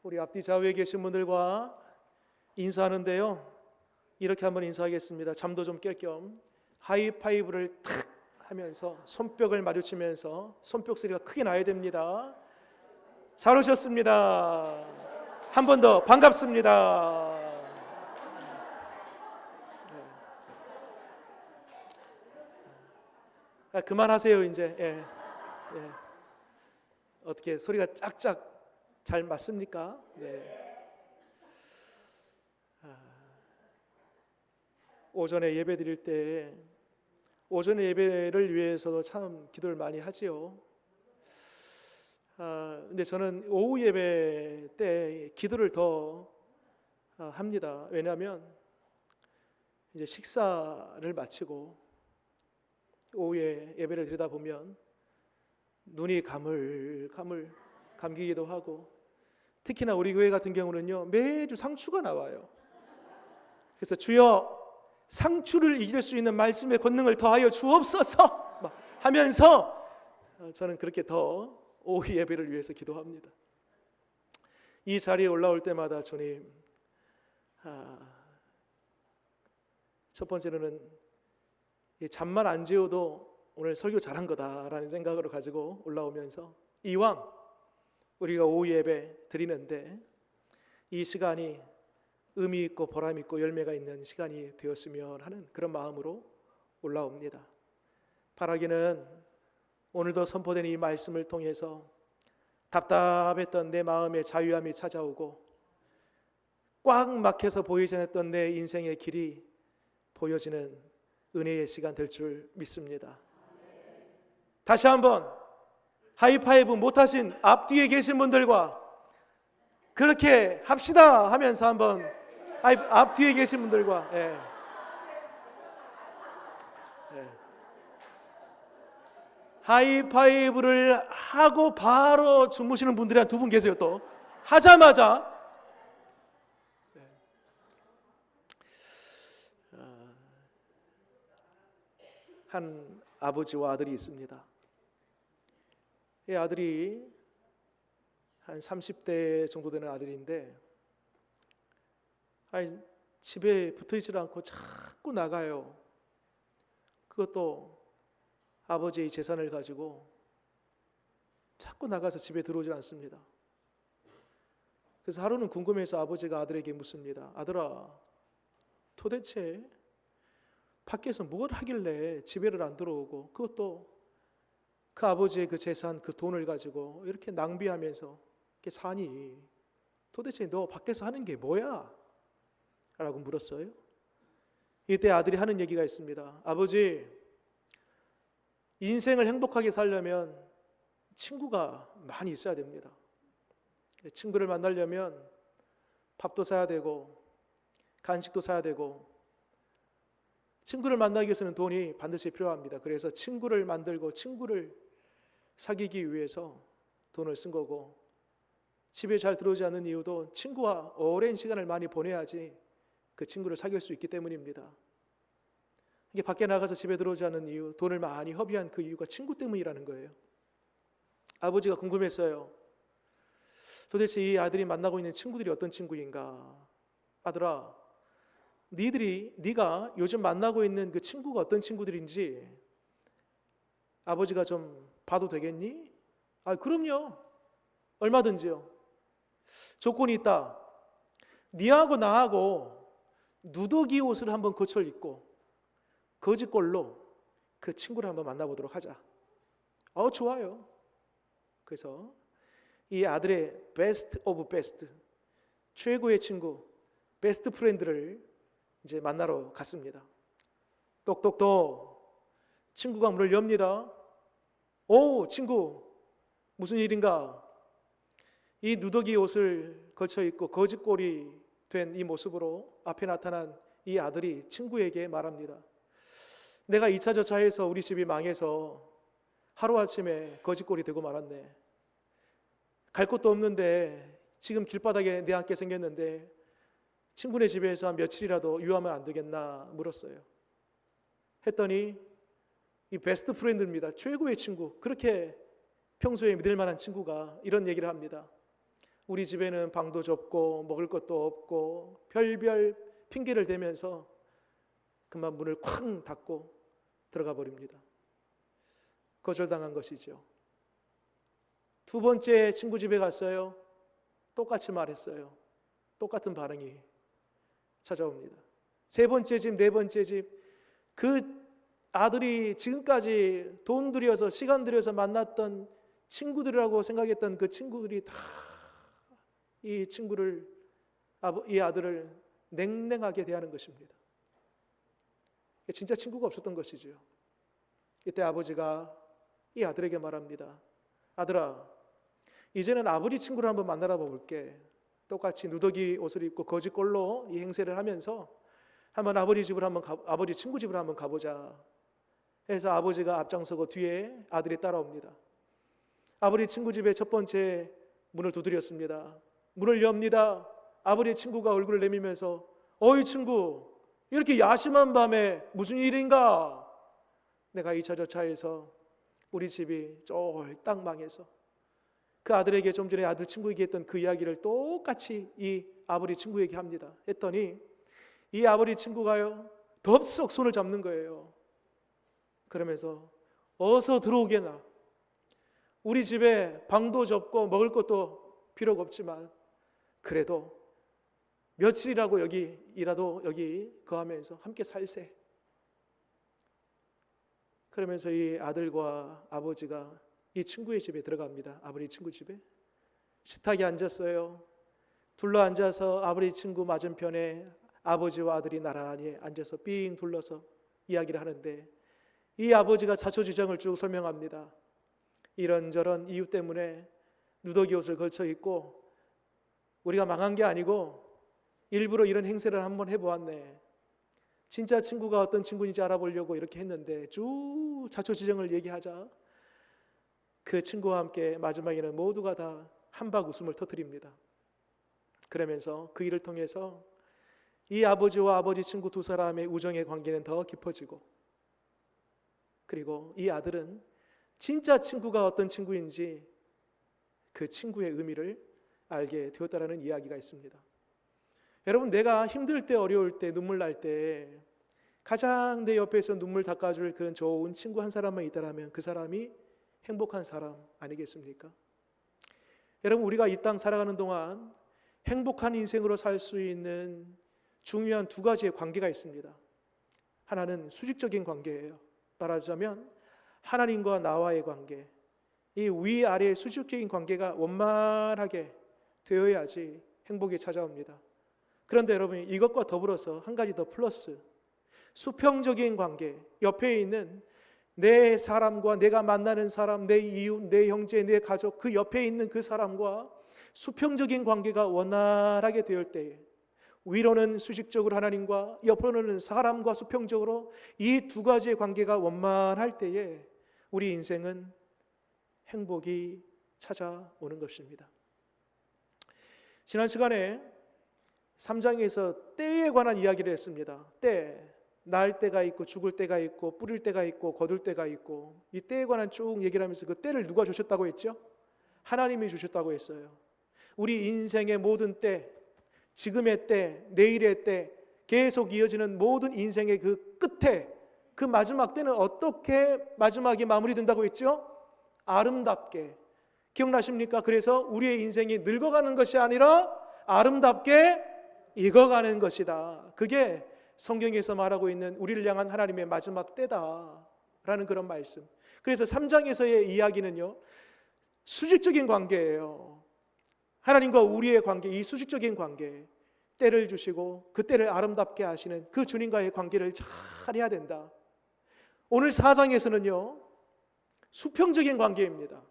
우리 앞뒤 좌우에 계신 분들과 인사하는데요, 이렇게 한번 인사하겠습니다. 잠도 좀 깰 겸 하이파이브를 탁 하면서 손뼉을 마주치면서 손뼉 소리가 크게 나야 됩니다. 잘 오셨습니다. 한 번 더 반갑습니다. 그만하세요 이제. 예. 어떻게 소리가 짝짝 잘 맞습니까? 네. 오전에 예배 드릴 때 오전에 예배를 위해서도 참 기도를 많이 하지요. 근데 저는 오후 예배 때 기도를 더 합니다. 왜냐하면 이제 식사를 마치고 오후에 예배를 드리다 보면 눈이 가물가물 감기기도 하고, 특히나 우리 교회 같은 경우는요 매주 상추가 나와요. 그래서 주여 상추를 이길 수 있는 말씀의 권능을 더하여 주옵소서 하면서 저는 그렇게 더 오후 예배를 위해서 기도합니다. 이 자리에 올라올 때마다 주님, 첫 번째로는 잠만 안 재워도 오늘 설교 잘한 거다라는 생각으로 가지고 올라오면서, 이왕 우리가 오후 예배 드리는데 이 시간이 의미 있고 보람 있고 열매가 있는 시간이 되었으면 하는 그런 마음으로 올라옵니다. 바라기는 오늘도 선포된 이 말씀을 통해서 답답했던 내 마음의 자유함이 찾아오고, 꽉 막혀서 보이지 않았던 내 인생의 길이 보여지는 은혜의 시간 될 줄 믿습니다. 다시 한번 하이파이브 못하신 앞뒤에 계신 분들과 그렇게 합시다 하면서 한번 앞뒤에 계신 분들과 하이파이브를 하고 바로 주무시는 분들이 한 두 분 계세요. 또 하자마자 한 아버지와 아들이 있습니다. 이 아들이 한 30대 정도 되는 아들인데 집에 붙어있지 않고 자꾸 나가요. 그것도 아버지의 재산을 가지고 자꾸 나가서 집에 들어오지 않습니다. 그래서 하루는 궁금해서 아버지가 아들에게 묻습니다. 아들아, 도대체 밖에서 뭘 하길래 집에를 안 들어오고, 그것도 그 아버지의 그 재산, 그 돈을 가지고 이렇게 낭비하면서 이렇게 사니, 도대체 너 밖에서 하는 게 뭐야? 라고 물었어요. 이때 아들이 하는 얘기가 있습니다. 아버지, 인생을 행복하게 살려면 친구가 많이 있어야 됩니다. 친구를 만나려면 밥도 사야 되고 간식도 사야 되고, 친구를 만나기 위해서는 돈이 반드시 필요합니다. 그래서 친구를 만들고 친구를 사귀기 위해서 돈을 쓴 거고, 집에 잘 들어오지 않는 이유도 친구와 오랜 시간을 많이 보내야지 그 친구를 사귈 수 있기 때문입니다. 이게 밖에 나가서 집에 들어오지 않는 이유, 돈을 많이 허비한 그 이유가 친구 때문이라는 거예요. 아버지가 궁금했어요. 도대체 이 아들이 만나고 있는 친구들이 어떤 친구인가? 아들아, 네가 요즘 만나고 있는 그 친구가 어떤 친구들인지 아버지가 좀 봐도 되겠니? 그럼요. 얼마든지요. 조건이 있다. 네하고 나하고 누더기 옷을 한번 거쳐 입고 거짓골로 그 친구를 한번 만나보도록 하자. 좋아요. 그래서 이 아들의 베스트 오브 베스트, 최고의 친구, 베스트 프렌드를 이제 만나러 갔습니다. 똑똑똑 친구가 문을 엽니다. 오, 친구, 무슨 일인가? 이 누더기 옷을 걸쳐 입고 거짓골이 된 이 모습으로 앞에 나타난 이 아들이 친구에게 말합니다. 내가 2차 저차해서 우리 집이 망해서 하루아침에 거짓골이 되고 말았네. 갈 곳도 없는데 지금 길바닥에 내 앉게 생겼는데 친구네 집에서 한 며칠이라도 유하면 안 되겠나 물었어요. 했더니 이 베스트 프렌드입니다. 최고의 친구, 그렇게 평소에 믿을 만한 친구가 이런 얘기를 합니다. 우리 집에는 방도 좁고 먹을 것도 없고 별별 핑계를 대면서 그만 문을 쾅 닫고 들어가 버립니다. 거절당한 것이죠. 두 번째 친구 집에 갔어요. 똑같이 말했어요. 똑같은 반응이 찾아옵니다. 세 번째 집, 네 번째 집, 그 아들이 지금까지 돈 들여서 시간 들여서 만났던 친구들이라고 생각했던 그 친구들이 다 이 친구를, 이 아들을 냉랭하게 대하는 것입니다. 진짜 친구가 없었던 것이죠. 이때 아버지가 이 아들에게 말합니다. 아들아, 이제는 아버지 친구를 한번 만나러 볼게. 똑같이 누더기 옷을 입고 거지꼴로 이 행세를 하면서 한번 아버지 친구 집을 한번 가보자. 해서 아버지가 앞장서고 뒤에 아들이 따라옵니다. 아버지 친구 집의 첫 번째 문을 두드렸습니다. 문을 엽니다. 아버지 친구가 얼굴을 내밀면서 어이 친구, 이렇게 야심한 밤에 무슨 일인가? 내가 이 저차에서 우리 집이 쫄딱 망해서 그 아들에게 좀 전에 아들 친구에게 했던 그 이야기를 똑같이 이 아버지 친구에게 합니다. 했더니 이 아버지 친구가요, 덥석 손을 잡는 거예요. 그러면서 어서 들어오게나. 우리 집에 방도 좁고 먹을 것도 필요가 없지만 그래도 며칠이라도 여기 거하면서 함께 살세. 그러면서 이 아들과 아버지가 이 친구의 집에 들어갑니다. 아버지 친구 집에 식탁에 앉았어요. 둘러 앉아서 아버지 친구 맞은편에 아버지와 아들이 나란히 앉아서 삥 둘러서 이야기를 하는데 이 아버지가 자초지종을 쭉 설명합니다. 이런저런 이유 때문에 누더기 옷을 걸쳐 입고 우리가 망한 게 아니고 일부러 이런 행세를 한번 해보았네. 진짜 친구가 어떤 친구인지 알아보려고 이렇게 했는데 쭉 자초지종을 얘기하자 그 친구와 함께 마지막에는 모두가 다 한박 웃음을 터뜨립니다. 그러면서 그 일을 통해서 이 아버지와 아버지 친구 두 사람의 우정의 관계는 더 깊어지고, 그리고 이 아들은 진짜 친구가 어떤 친구인지 그 친구의 의미를 알게 되었다라는 이야기가 있습니다. 여러분, 내가 힘들 때, 어려울 때, 눈물 날 때 가장 내 옆에서 눈물 닦아줄 그 좋은 친구 한 사람만 있다면 그 사람이 행복한 사람 아니겠습니까? 여러분, 우리가 이 땅 살아가는 동안 행복한 인생으로 살 수 있는 중요한 두 가지의 관계가 있습니다. 하나는 수직적인 관계예요. 말하자면 하나님과 나와의 관계, 이 위아래의 수직적인 관계가 원만하게 되어야지 행복이 찾아옵니다. 그런데 여러분, 이것과 더불어서 한 가지 더 플러스, 수평적인 관계, 옆에 있는 내 사람과 내가 만나는 사람, 내 이웃, 내 형제, 내 가족, 그 옆에 있는 그 사람과 수평적인 관계가 원활하게 되을 때에, 위로는 수직적으로 하나님과 옆으로는 사람과 수평적으로 이 두 가지의 관계가 원만할 때에 우리 인생은 행복이 찾아오는 것입니다. 지난 시간에 3장에서 때에 관한 이야기를 했습니다. 때, 날 때가 있고 죽을 때가 있고 뿌릴 때가 있고 거둘 때가 있고, 이 때에 관한 쭉 얘기를 하면서 그 때를 누가 주셨다고 했죠? 하나님이 주셨다고 했어요. 우리 인생의 모든 때, 지금의 때, 내일의 때, 계속 이어지는 모든 인생의 그 끝에, 그 마지막 때는 어떻게 마지막이 마무리된다고 했죠? 아름답게. 기억나십니까? 그래서 우리의 인생이 늙어가는 것이 아니라 아름답게 익어가는 것이다. 그게 성경에서 말하고 있는 우리를 향한 하나님의 마지막 때다라는 그런 말씀. 그래서 3장에서의 이야기는요, 수직적인 관계예요. 하나님과 우리의 관계, 이 수직적인 관계, 때를 주시고 그 때를 아름답게 하시는 그 주님과의 관계를 잘 해야 된다. 오늘 4장에서는요, 수평적인 관계입니다.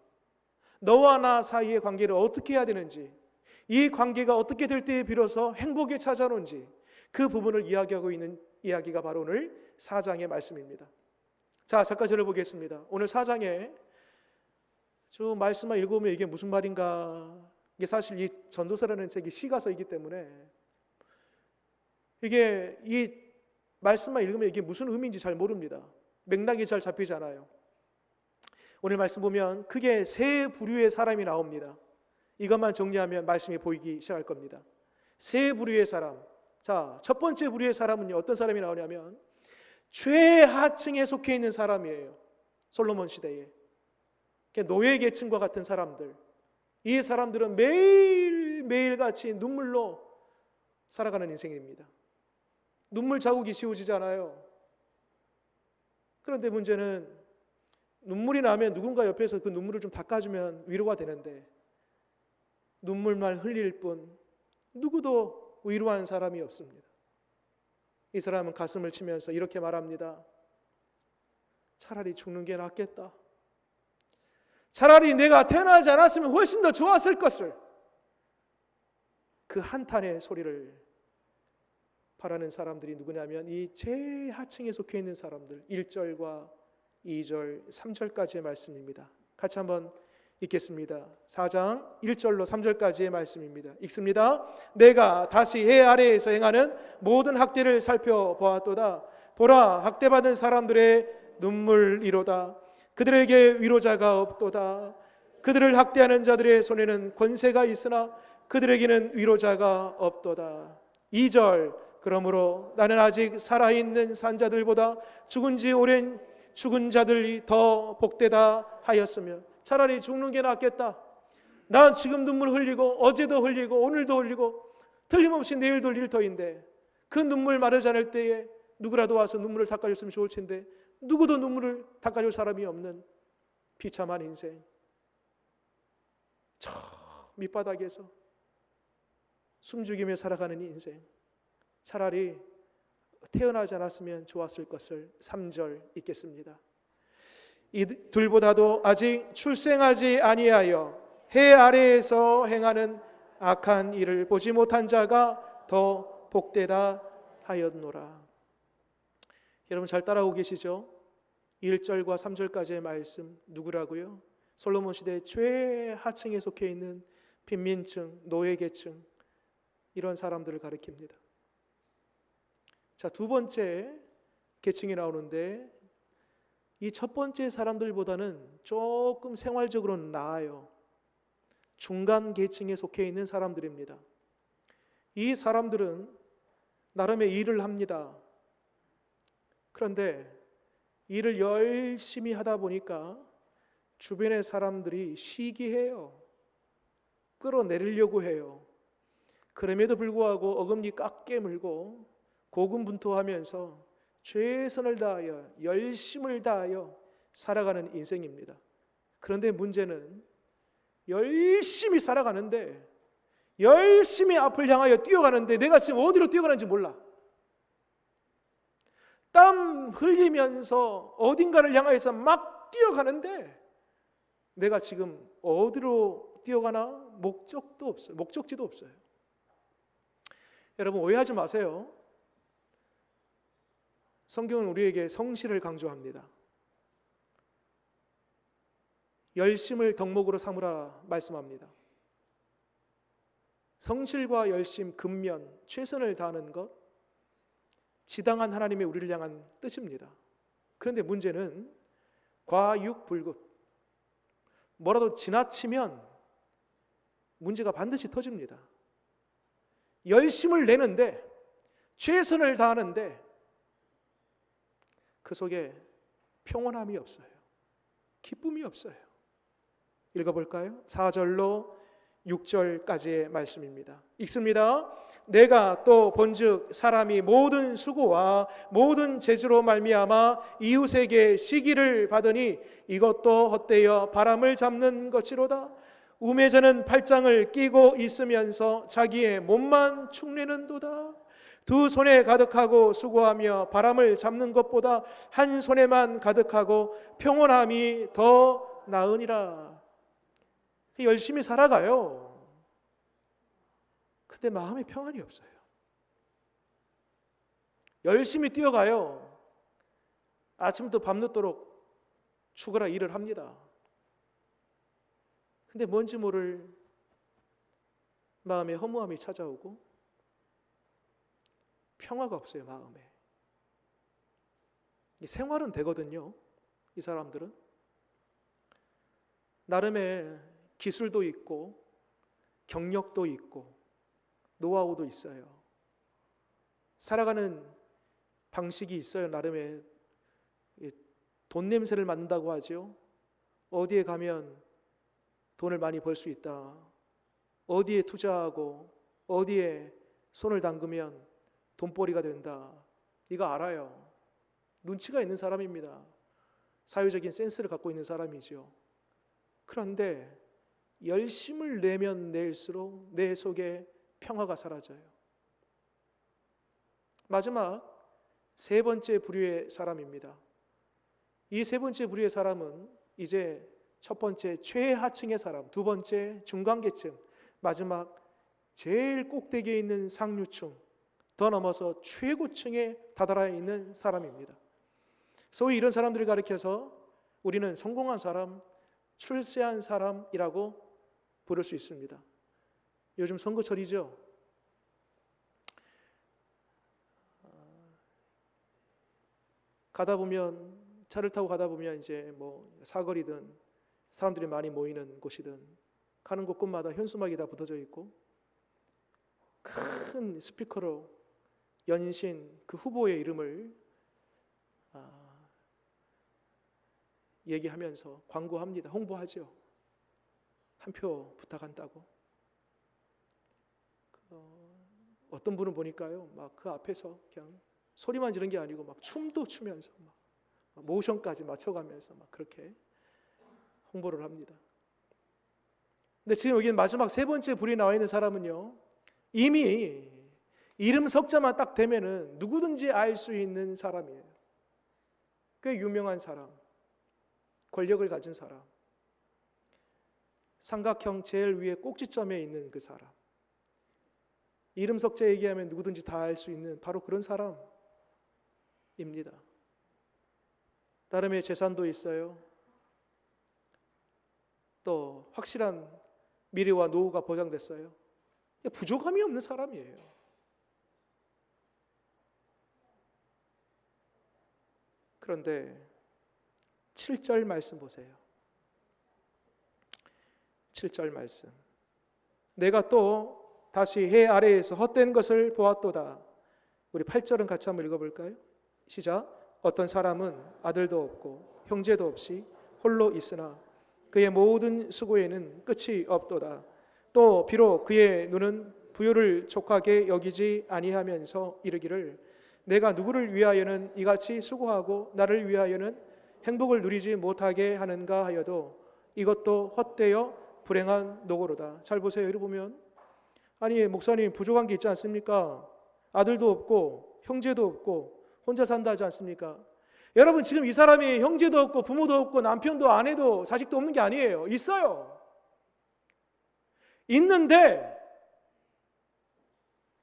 너와 나 사이의 관계를 어떻게 해야 되는지, 이 관계가 어떻게 될 때에 비로소 행복이 찾아오는지, 그 부분을 이야기하고 있는 이야기가 바로 오늘 4장의 말씀입니다. 자, 잠깐 들어보겠습니다. 오늘 4장에 쭉 말씀만 읽으면 이게 무슨 말인가, 이게 사실 이 전도서라는 책이 시가서이기 때문에 이게 이 말씀만 읽으면 이게 무슨 의미인지 잘 모릅니다. 맥락이 잘 잡히지 않아요. 오늘 말씀 보면 크게 세 부류의 사람이 나옵니다. 이것만 정리하면 말씀이 보이기 시작할 겁니다. 세 부류의 사람. 자, 첫 번째 부류의 사람은요, 어떤 사람이 나오냐면 최하층에 속해 있는 사람이에요. 솔로몬 시대에 노예 계층과 같은 사람들. 이 사람들은 매일 같이 눈물로 살아가는 인생입니다. 눈물 자국이 지워지지 않아요. 그런데 문제는 눈물이 나면 누군가 옆에서 그 눈물을 좀 닦아주면 위로가 되는데 눈물만 흘릴 뿐 누구도 위로하는 사람이 없습니다. 이 사람은 가슴을 치면서 이렇게 말합니다. 차라리 죽는 게 낫겠다. 차라리 내가 태어나지 않았으면 훨씬 더 좋았을 것을. 그 한탄의 소리를 바라는 사람들이 누구냐면 이 최하층에 속해 있는 사람들. 1절과 2절, 3절까지의 말씀입니다. 같이 한번 읽겠습니다. 4장 1절로 3절까지의 말씀입니다. 읽습니다. 내가 다시 해 아래에서 행하는 모든 학대를 살펴보았도다. 보라, 학대받은 사람들의 눈물이로다. 그들에게 위로자가 없도다. 그들을 학대하는 자들의 손에는 권세가 있으나 그들에게는 위로자가 없도다. 2절, 그러므로 나는 아직 살아있는 산자들보다 죽은 지 오랜 죽은 자들이 더 복되다 하였으며, 차라리 죽는 게 낫겠다. 난 지금 눈물 흘리고 어제도 흘리고 오늘도 흘리고 틀림없이 내일도 흘릴 터인데 그 눈물 마르지 않을 때에 누구라도 와서 눈물을 닦아줬으면 좋을 텐데 누구도 눈물을 닦아줄 사람이 없는 비참한 인생. 저 밑바닥에서 숨죽이며 살아가는 인생. 차라리 태어나지 않았으면 좋았을 것을. 3절 읽겠습니다. 이들보다도 아직 출생하지 아니하여 해 아래에서 행하는 악한 일을 보지 못한 자가 더 복되다 하였노라. 여러분 잘 따라오고 계시죠? 1절과 3절까지의 말씀 누구라고요? 솔로몬 시대 최하층에 속해 있는 빈민층, 노예계층, 이런 사람들을 가리킵니다. 자, 두 번째 계층이 나오는데 이 첫 번째 사람들보다는 조금 생활적으로는 나아요. 중간 계층에 속해 있는 사람들입니다. 이 사람들은 나름의 일을 합니다. 그런데 일을 열심히 하다 보니까 주변의 사람들이 시기해요. 끌어내리려고 해요. 그럼에도 불구하고 어금니 꽉 깨물고 고군분투하면서 최선을 다하여 열심을 다하여 살아가는 인생입니다. 그런데 문제는 열심히 살아가는데, 열심히 앞을 향하여 뛰어가는데 내가 지금 어디로 뛰어가는지 몰라. 땀 흘리면서 어딘가를 향해서 막 뛰어가는데 내가 지금 어디로 뛰어가나 목적도 없어요. 목적지도 없어요. 여러분 오해하지 마세요. 성경은 우리에게 성실을 강조합니다. 열심을 덕목으로 삼으라 말씀합니다. 성실과 열심, 근면, 최선을 다하는 것, 지당한 하나님의 우리를 향한 뜻입니다. 그런데 문제는 과육불급, 뭐라도 지나치면 문제가 반드시 터집니다. 열심을 내는데, 최선을 다하는데 그 속에 평온함이 없어요. 기쁨이 없어요. 읽어볼까요? 4절로 6절까지의 말씀입니다. 읽습니다. 내가 또 본즉 사람이 모든 수고와 모든 재주로 말미암아 이웃에게 시기를 받으니 이것도 헛되어 바람을 잡는 것이로다. 우매자는 팔짱을 끼고 있으면서 자기의 몸만 축내는도다. 두 손에 가득하고 수고하며 바람을 잡는 것보다 한 손에만 가득하고 평온함이 더 나으니라. 열심히 살아가요. 근데 마음에 평안이 없어요. 열심히 뛰어가요. 아침부터 밤늦도록 죽어라 일을 합니다. 근데 뭔지 모를 마음에 허무함이 찾아오고 평화가 없어요. 마음에. 생활은 되거든요. 이 사람들은 나름의 기술도 있고 경력도 있고 노하우도 있어요. 살아가는 방식이 있어요. 나름의 돈 냄새를 맡는다고 하죠. 어디에 가면 돈을 많이 벌 수 있다. 어디에 투자하고 어디에 손을 담그면 돈벌이가 된다. 이거 알아요. 눈치가 있는 사람입니다. 사회적인 센스를 갖고 있는 사람이죠. 그런데 열심을 내면 낼수록 내 속에 평화가 사라져요. 마지막 세 번째 부류의 사람입니다. 이 세 번째 부류의 사람은 이제 첫 번째 최하층의 사람, 두 번째 중간계층, 마지막 제일 꼭대기에 있는 상류층, 더 넘어서 최고층에 다다라 있는 사람입니다. 소위 이런 사람들을 가리켜서 우리는 성공한 사람, 출세한 사람이라고 부를 수 있습니다. 요즘 선거철이죠. 가다 보면 차를 타고 가다 보면 이제 뭐 사거리든 사람들이 많이 모이는 곳이든 가는 곳곳마다 현수막이 다 붙어져 있고 큰 스피커로 연신 그 후보의 이름을 얘기하면서 광고합니다. 홍보하죠. 한 표 부탁한다고. 어떤 분은 보니까요, 막 그 앞에서 그냥 소리만 지르는 게 아니고 막 춤도 추면서 막 모션까지 맞춰가면서 막 그렇게 홍보를 합니다. 근데 지금 여기 마지막 세 번째 불이 나와 있는 사람은요, 이미 이름 석자만 딱 되면은 누구든지 알 수 있는 사람이에요. 꽤 유명한 사람, 권력을 가진 사람, 삼각형 제일 위에 꼭지점에 있는 그 사람, 이름 석자 얘기하면 누구든지 다 알 수 있는 바로 그런 사람입니다. 나름의 재산도 있어요. 또 확실한 미래와 노후가 보장됐어요. 부족함이 없는 사람이에요. 그런데 7절 말씀 보세요. 7절 말씀. 내가 또 다시 해 아래에서 헛된 것을 보았도다. 우리 8절은 같이 한번 읽어볼까요? 시작. 어떤 사람은 아들도 없고 형제도 없이 홀로 있으나 그의 모든 수고에는 끝이 없도다. 또 비록 그의 눈은 부요를 족하게 여기지 아니하면서 이르기를 내가 누구를 위하여는 이같이 수고하고 나를 위하여는 행복을 누리지 못하게 하는가 하여도 이것도 헛되어 불행한 노고로다. 잘 보세요. 여기 보면 아니 목사님 부족한 게 있지 않습니까? 아들도 없고 형제도 없고 혼자 산다 하지 않습니까? 여러분 지금 이 사람이 형제도 없고 부모도 없고 남편도 아내도 자식도 없는 게 아니에요. 있어요. 있는데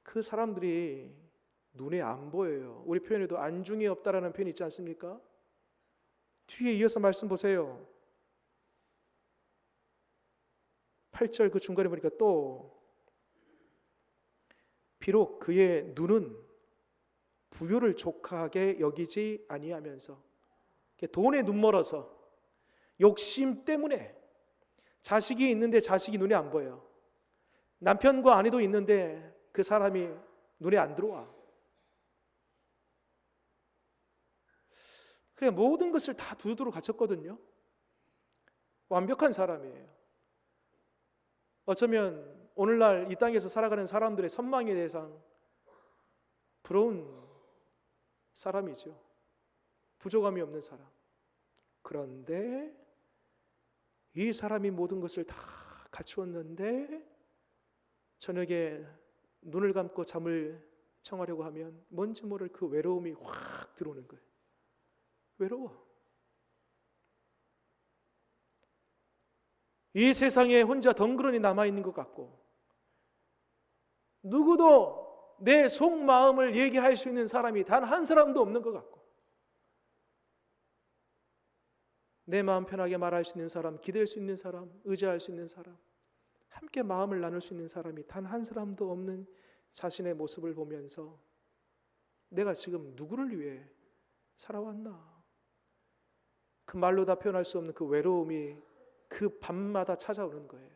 그 사람들이 눈에 안 보여요. 우리 표현에도 안중에 없다라는 표현이 있지 않습니까? 뒤에 이어서 말씀 보세요. 8절 그 중간에 보니까 또 비록 그의 눈은 부요를 족하게 여기지 아니하면서 돈에 눈멀어서 욕심 때문에 자식이 있는데 자식이 눈에 안 보여. 남편과 아내도 있는데 그 사람이 눈에 안 들어와. 그냥 모든 것을 다 두루두루 갖췄거든요. 완벽한 사람이에요. 어쩌면 오늘날 이 땅에서 살아가는 사람들의 선망의 대상, 부러운 사람이죠. 부족함이 없는 사람. 그런데 이 사람이 모든 것을 다 갖추었는데 저녁에 눈을 감고 잠을 청하려고 하면 뭔지 모를 그 외로움이 확 들어오는 거예요. 외로워. 이 세상에 혼자 덩그러니 남아있는 것 같고 누구도 내 속마음을 얘기할 수 있는 사람이 단 한 사람도 없는 것 같고 내 마음 편하게 말할 수 있는 사람, 기댈 수 있는 사람, 의지할 수 있는 사람, 함께 마음을 나눌 수 있는 사람이 단 한 사람도 없는 자신의 모습을 보면서 내가 지금 누구를 위해 살아왔나? 그 말로 다 표현할 수 없는 그 외로움이 그 밤마다 찾아오는 거예요.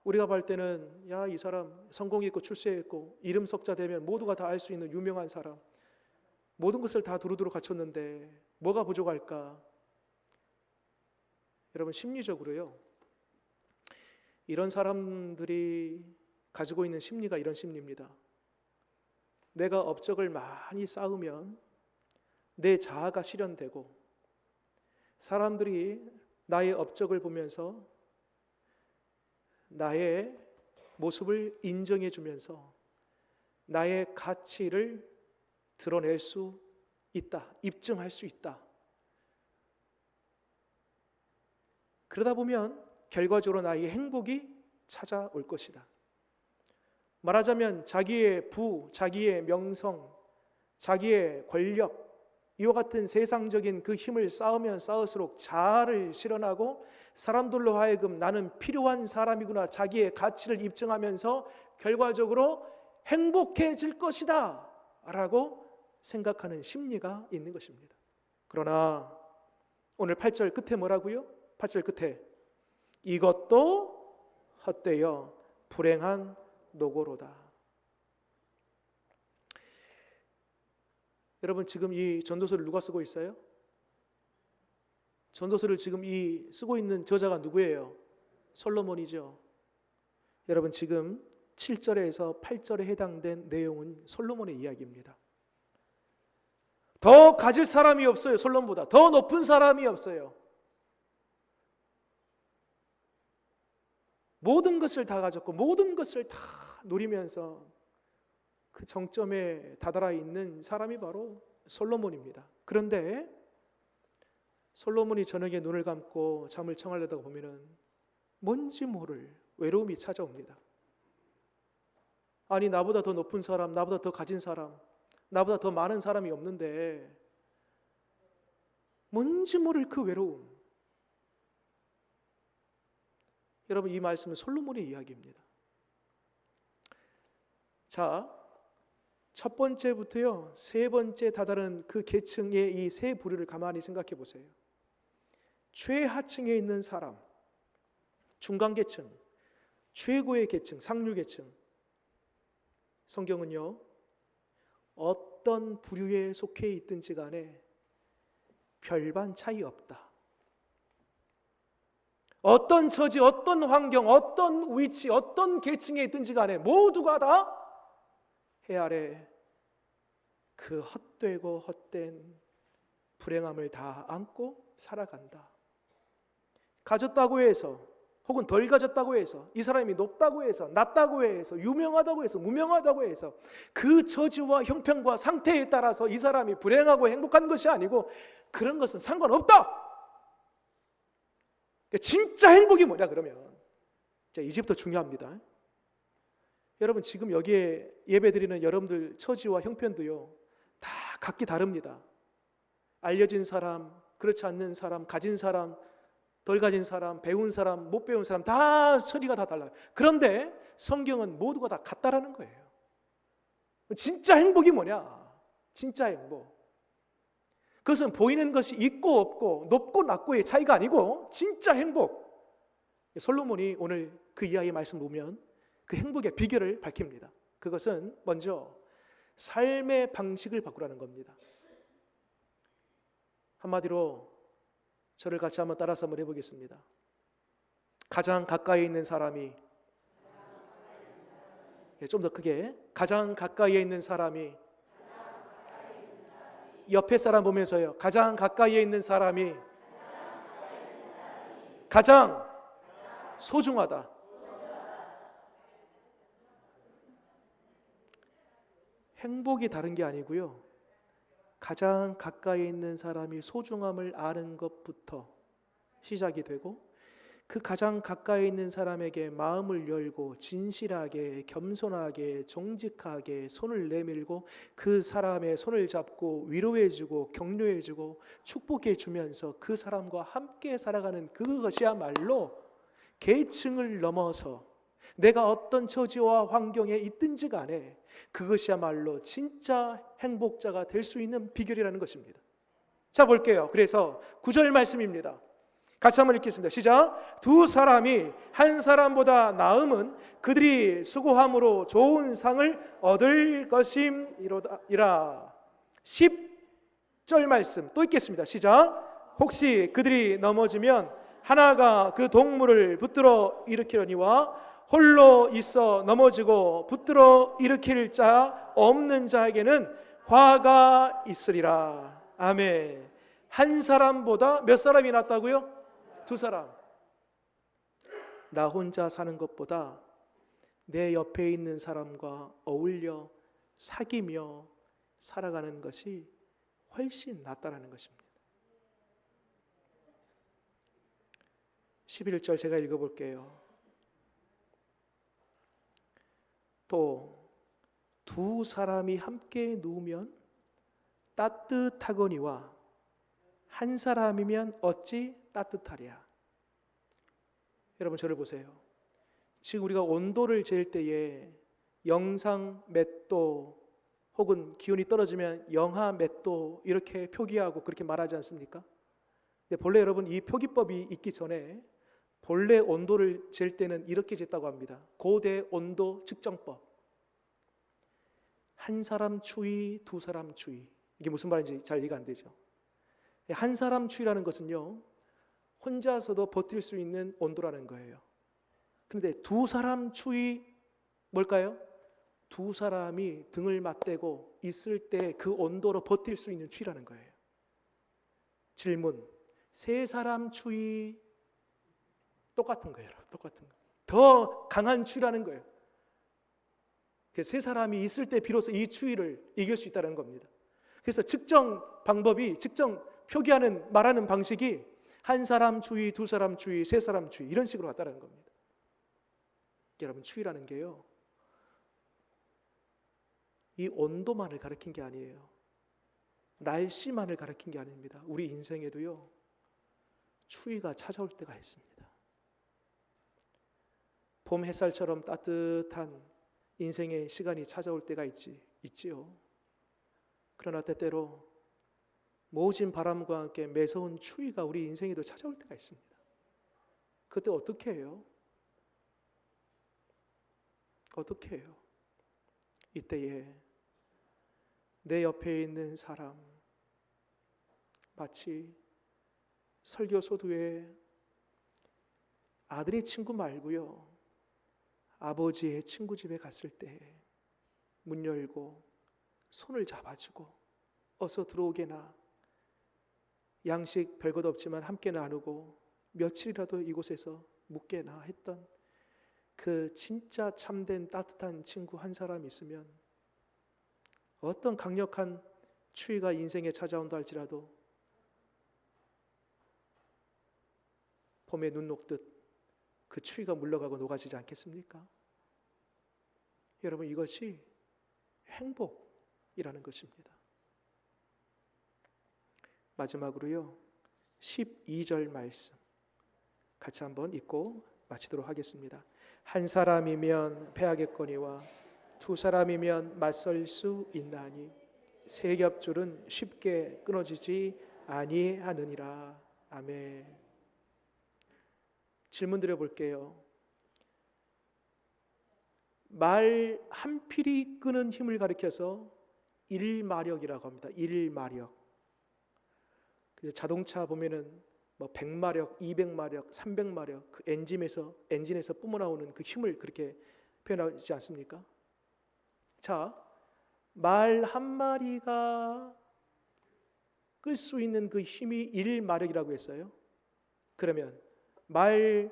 우리가 볼 때는 야, 이 사람 성공 있고 출세 있고 이름 석자 되면 모두가 다 알 수 있는 유명한 사람, 모든 것을 다 두루두루 갖췄는데 뭐가 부족할까? 여러분, 심리적으로요, 이런 사람들이 가지고 있는 심리가 이런 심리입니다. 내가 업적을 많이 쌓으면 내 자아가 실현되고 사람들이 나의 업적을 보면서 나의 모습을 인정해 주면서 나의 가치를 드러낼 수 있다, 입증할 수 있다. 그러다 보면 결과적으로 나의 행복이 찾아올 것이다. 말하자면 자기의 부, 자기의 명성, 자기의 권력, 이와 같은 세상적인 그 힘을 쌓으면 쌓을수록 자아를 실현하고 사람들로 하여금 나는 필요한 사람이구나, 자기의 가치를 입증하면서 결과적으로 행복해질 것이다 라고 생각하는 심리가 있는 것입니다. 그러나 오늘 8절 끝에 뭐라고요? 8절 끝에 이것도 헛되어 불행한 노고로다. 여러분, 지금 이 전도서를 누가 쓰고 있어요? 전도서를 지금 이 쓰고 있는 저자가 누구예요? 솔로몬이죠. 여러분, 지금 7절에서 8절에 해당된 내용은 솔로몬의 이야기입니다. 더 가질 사람이 없어요. 솔로몬보다 더 높은 사람이 없어요. 모든 것을 다 가졌고 모든 것을 다 누리면서 그 정점에 다다라 있는 사람이 바로 솔로몬입니다. 그런데 솔로몬이 저녁에 눈을 감고 잠을 청하려다 보면은 뭔지 모를 외로움이 찾아옵니다. 아니, 나보다 더 높은 사람, 나보다 더 가진 사람, 나보다 더 많은 사람이 없는데 뭔지 모를 그 외로움. 여러분, 이 말씀은 솔로몬의 이야기입니다. 자, 첫 번째부터요, 세 번째 다다른 그 계층의 이 세 부류를 가만히 생각해 보세요. 최하층에 있는 사람, 중간계층, 최고의 계층, 상류계층. 성경은요, 어떤 부류에 속해 있든지 간에 별반 차이 없다. 어떤 처지, 어떤 환경, 어떤 위치, 어떤 계층에 있든지 간에 모두가 다 해 아래 그 헛되고 헛된 불행함을 다 안고 살아간다. 가졌다고 해서 혹은 덜 가졌다고 해서 이 사람이 높다고 해서 낮다고 해서 유명하다고 해서 무명하다고 해서 그 처지와 형편과 상태에 따라서 이 사람이 불행하고 행복한 것이 아니고 그런 것은 상관없다. 진짜 행복이 뭐냐 그러면 이제부터 중요합니다. 여러분, 지금 여기에 예배드리는 여러분들 처지와 형편도요 다 각기 다릅니다. 알려진 사람, 그렇지 않는 사람, 가진 사람, 덜 가진 사람, 배운 사람, 못 배운 사람 다 처지가 다 달라요. 그런데 성경은 모두가 다 같다라는 거예요. 진짜 행복이 뭐냐? 진짜 행복. 그것은 보이는 것이 있고 없고 높고 낮고의 차이가 아니고 진짜 행복. 솔로몬이 오늘 그 이하의 말씀 보면 그 행복의 비결을 밝힙니다. 그것은 먼저 삶의 방식을 바꾸라는 겁니다. 한마디로 저를 같이 한번 따라서 한번 해보겠습니다. 가장 가까이 있는 사람이, 좀 더 크게, 가장 가까이에 있는 사람이, 옆에 사람 보면서요, 가장 가까이에 있는 사람이 가장 소중하다. 행복이 다른 게 아니고요, 가장 가까이 있는 사람이 소중함을 아는 것부터 시작이 되고 그 가장 가까이 있는 사람에게 마음을 열고 진실하게, 겸손하게, 정직하게 손을 내밀고 그 사람의 손을 잡고 위로해주고 격려해주고 축복해주면서 그 사람과 함께 살아가는 그것이야말로 계층을 넘어서 내가 어떤 처지와 환경에 있든지 간에 그것이야말로 진짜 행복자가 될 수 있는 비결이라는 것입니다. 자, 볼게요. 그래서 9절 말씀입니다. 같이 한번 읽겠습니다. 시작. 두 사람이 한 사람보다 나음은 그들이 수고함으로 좋은 상을 얻을 것임이라. 10절 말씀 또 읽겠습니다. 시작. 혹시 그들이 넘어지면 하나가 그 동물을 붙들어 일으키려니와 홀로 있어 넘어지고 붙들어 일으킬 자 없는 자에게는 화가 있으리라. 아멘. 한 사람보다 몇 사람이 낫다고요? 두 사람. 나 혼자 사는 것보다 내 옆에 있는 사람과 어울려 사귀며 살아가는 것이 훨씬 낫다라는 것입니다. 11절 제가 읽어볼게요. 또 두 사람이 함께 누우면 따뜻하거니와 한 사람이면 어찌 따뜻하랴. 여러분 저를 보세요. 지금 우리가 온도를 잴 때에 영상 몇 도 혹은 기온이 떨어지면 영하 몇 도 이렇게 표기하고 그렇게 말하지 않습니까? 근데 본래 여러분 이 표기법이 있기 전에 본래 온도를 잴 때는 이렇게 쟀다고 합니다. 고대 온도 측정법. 한 사람 추위, 두 사람 추위. 이게 무슨 말인지 잘 이해가 안 되죠. 한 사람 추위라는 것은요, 혼자서도 버틸 수 있는 온도라는 거예요. 그런데 두 사람 추위 뭘까요? 두 사람이 등을 맞대고 있을 때 그 온도로 버틸 수 있는 추위라는 거예요. 질문. 세 사람 추위 똑같은 거예요. 똑같은 거. 더 강한 추위라는 거예요. 세 사람이 있을 때 비로소 이 추위를 이길 수 있다는 겁니다. 그래서 측정 방법이, 측정 표기하는 말하는 방식이 한 사람 추위, 두 사람 추위, 세 사람 추위 이런 식으로 왔다는 겁니다. 여러분 추위라는 게요, 이 온도만을 가리킨 게 아니에요. 날씨만을 가리킨 게 아닙니다. 우리 인생에도요 추위가 찾아올 때가 있습니다. 봄 햇살처럼 따뜻한 인생의 시간이 찾아올 때가 있지요. 그러나 때때로 모진 바람과 함께 매서운 추위가 우리 인생에도 찾아올 때가 있습니다. 그때 어떻게 해요? 어떻게 해요? 이때에 내 옆에 있는 사람, 마치 설교소두에 아들의 친구 말고요, 아버지의 친구 집에 갔을 때 문 열고 손을 잡아주고 어서 들어오게나, 양식 별것 없지만 함께 나누고 며칠이라도 이곳에서 묵게나 했던 그 진짜 참된 따뜻한 친구 한 사람 있으면 어떤 강력한 추위가 인생에 찾아온다 할지라도 봄에 눈 녹듯 그 추위가 물러가고 녹아지지 않겠습니까? 여러분 이것이 행복이라는 것입니다. 마지막으로요 12절 말씀 같이 한번 읽고 마치도록 하겠습니다. 한 사람이면 패하겠거니와 두 사람이면 맞설 수 있나니 세 겹줄은 쉽게 끊어지지 아니하느니라. 아멘. 질문 드려볼게요. 말 한 필이 끄는 힘을 가리켜서 일마력이라고 합니다. 일마력. 자동차 보면은 뭐 100마력, 200마력, 300마력 그 엔진에서 뿜어나오는 그 힘을 그렇게 표현하지 않습니까? 자, 말 한 마리가 끌 수 있는 그 힘이 1마력이라고 했어요. 그러면 말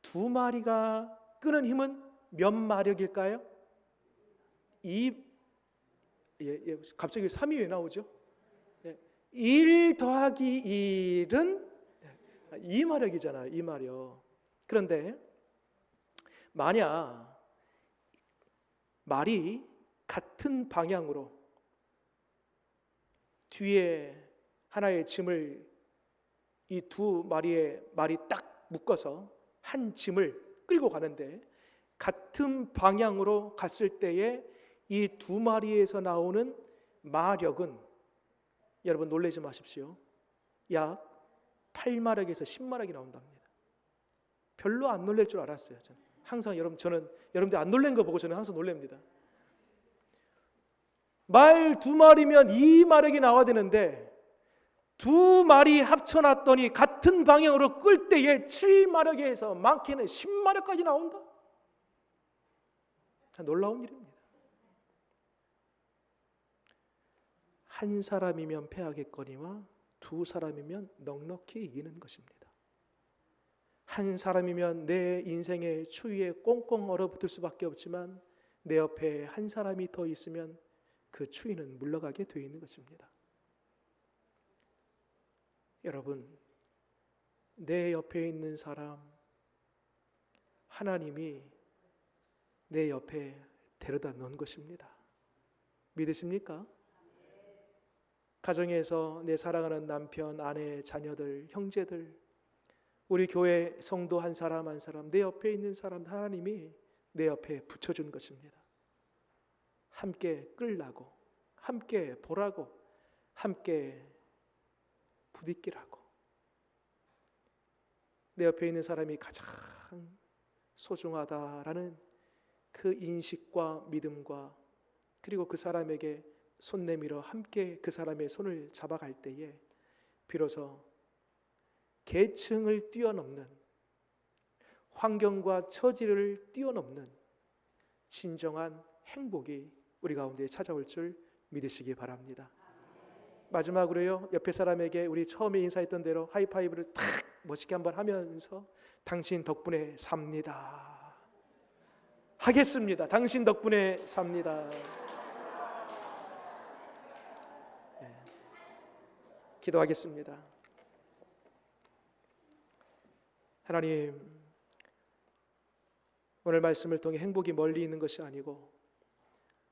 두 마리가 끄는 힘은 몇 마력일까요? 갑자기 3이 왜 나오죠? 1 더하기 1은 2마력이잖아요. 2마력. 그런데 만약 말이 같은 방향으로 뒤에 하나의 짐을 이 두 마리의 말이 딱 묶어서 한 짐을 끌고 가는데 같은 방향으로 갔을 때에 이 두 마리에서 나오는 마력은 여러분 놀라지 마십시오. 약 8마력에서 10마력이 나온답니다. 별로 안 놀랄 줄 알았어요. 저는 항상 여러분들 안 놀란 거 보고 저는 항상 놀랍니다. 말 2마리면 2마력이 나와야 되는데 2마리 합쳐놨더니 같은 방향으로 끌 때에 7마력에서 많게는 10마력까지 나온다. 놀라운 일입니다. 한 사람이면 패하겠거니와 2사람이면 넉넉히 이기는 것입니다. 한 사람이면 내 인생의 추위에 꽁꽁 얼어붙을 수밖에 없지만 내 옆에 한 사람이 더 있으면 그 추위는 물러가게 되어 있는 것입니다. 여러분, 내 옆에 있는 사람 하나님이 내 옆에 데려다 놓은 것입니다. 믿으십니까? 가정에서 내 사랑하는 남편, 아내, 자녀들, 형제들, 우리 교회 성도 한 사람 한 사람, 내 옆에 있는 사람 하나님이 내 옆에 붙여준 것입니다. 함께 끌라고, 함께 보라고, 함께 부딪히라고. 내 옆에 있는 사람이 가장 소중하다라는 그 인식과 믿음과 그리고 그 사람에게 손 내밀어 함께 그 사람의 손을 잡아갈 때에 비로소 계층을 뛰어넘는, 환경과 처지를 뛰어넘는 진정한 행복이 우리 가운데 찾아올 줄 믿으시기 바랍니다. 마지막으로요, 옆에 사람에게 우리 처음에 인사했던 대로 하이파이브를 탁 멋있게 한번 하면서 당신 덕분에 삽니다. 하겠습니다. 당신 덕분에 삽니다. 기도하겠습니다. 하나님, 오늘 말씀을 통해 행복이 멀리 있는 것이 아니고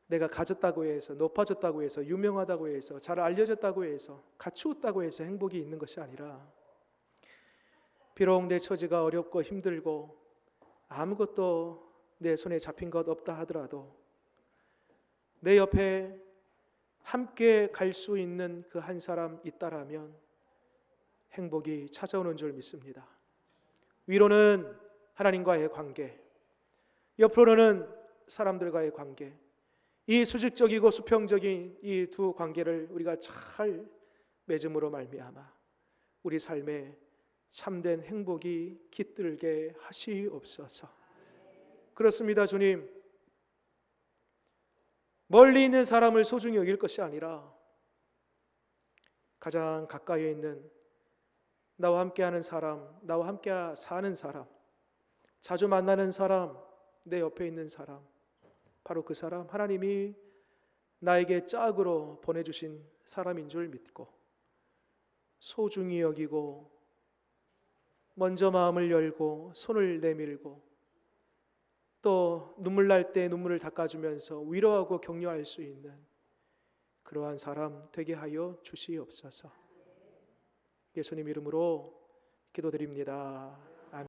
내가 가졌다고 해서, 높아졌다고 해서, 유명하다고 해서, 잘 알려졌다고 해서, 갖추었다고 해서 행복이 있는 것이 아니라 비록 내 처지가 어렵고 힘들고 아무것도 내 손에 잡힌 것 없다 하더라도 내 옆에 함께 갈 수 있는 그 한 사람 있다라면 행복이 찾아오는 줄 믿습니다. 위로는 하나님과의 관계, 옆으로는 사람들과의 관계, 이 수직적이고 수평적인 이 두 관계를 우리가 잘 맺음으로 말미암아 우리 삶에 참된 행복이 깃들게 하시옵소서. 그렇습니다, 주님. 멀리 있는 사람을 소중히 여길 것이 아니라 가장 가까이에 있는 나와 함께하는 사람, 나와 함께 사는 사람, 자주 만나는 사람, 내 옆에 있는 사람, 바로 그 사람 하나님이 나에게 짝으로 보내주신 사람인 줄 믿고 소중히 여기고 먼저 마음을 열고 손을 내밀고 또 눈물 날 때 눈물을 닦아주면서 위로하고 격려할 수 있는 그러한 사람 되게 하여 주시옵소서. 예수님 이름으로 기도드립니다.